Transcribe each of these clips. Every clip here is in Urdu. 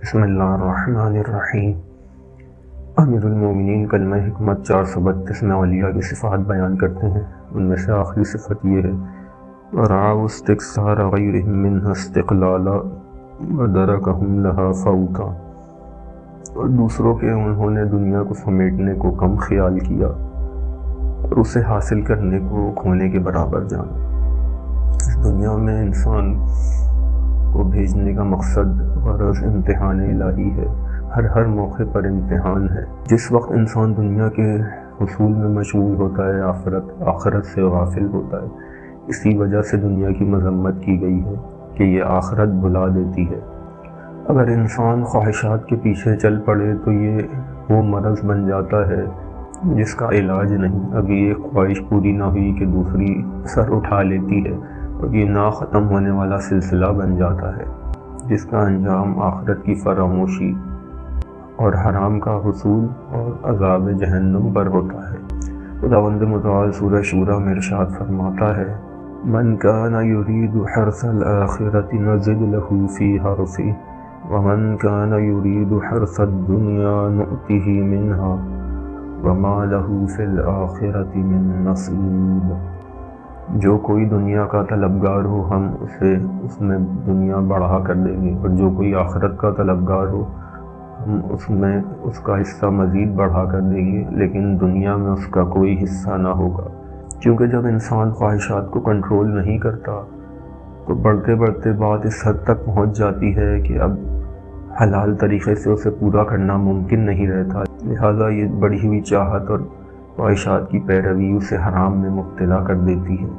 بسم اللہ الرحمن الرحیم۔ امیر المومنین کلمہ حکمت 432 میں اولیاء کی صفات بیان کرتے ہیں۔ ان میں سے آخری صفت یہ ہے وَرَعَوْا اسْتِكْثَارَ غَيْرِهِمْ مِنْهَا اسْتِقْلَالًا وَدَرَكَهُمْ لَهَا فَوْتًا، اور دوسروں کے انہوں نے دنیا کو سمیٹنے کو کم خیال کیا اور اسے حاصل کرنے کو کھونے کے برابر جانا۔ اس دنیا میں انسان کو بھیجنے کا مقصد غرض امتحان الہی ہے۔ ہر موقع پر امتحان ہے۔ جس وقت انسان دنیا کے حصول میں مشغول ہوتا ہے آخرت سے غافل ہوتا ہے۔ اسی وجہ سے دنیا کی مذمت کی گئی ہے کہ یہ آخرت بھلا دیتی ہے۔ اگر انسان خواہشات کے پیچھے چل پڑے تو یہ وہ مرض بن جاتا ہے جس کا علاج نہیں۔ ابھی ایک خواہش پوری نہ ہوئی کہ دوسری سر اٹھا لیتی ہے اور یہ نہ ختم ہونے والا سلسلہ بن جاتا ہے جس کا انجام آخرت کی فراموشی اور حرام کا حصول اور عذاب جہنم پر ہوتا ہے۔ خداوند متعال سورہ شورى میں ارشاد فرماتا ہے من کان یرید حرث الآخرۃ نزد له فی حرثہ ومن کان یرید حرث الدنیا نؤتہ منها وما له فی الآخرۃ من نصیب۔ جو کوئی دنیا کا طلبگار ہو ہم اسے اس میں دنیا بڑھا کر دیں گے، اور جو کوئی آخرت کا طلبگار ہو ہم اس میں اس کا حصہ مزید بڑھا کر دیں گے، لیکن دنیا میں اس کا کوئی حصہ نہ ہوگا۔ کیونکہ جب انسان خواہشات کو کنٹرول نہیں کرتا تو بڑھتے بڑھتے بات اس حد تک پہنچ جاتی ہے کہ اب حلال طریقے سے اسے پورا کرنا ممکن نہیں رہتا، لہٰذا یہ بڑھی ہوئی چاہت اور خواہشات کی پیروی اسے حرام میں مبتلا کر دیتی ہے،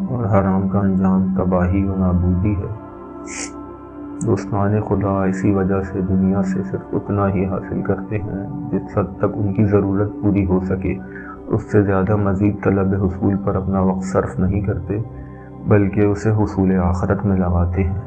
اور حرام کا انجام تباہی و نابودی ہے۔ دوستان خدا اسی وجہ سے دنیا سے صرف اتنا ہی حاصل کرتے ہیں جس حد تک ان کی ضرورت پوری ہو سکے، اس سے زیادہ مزید طلب حصول پر اپنا وقت صرف نہیں کرتے بلکہ اسے حصول آخرت میں لگاتے ہیں۔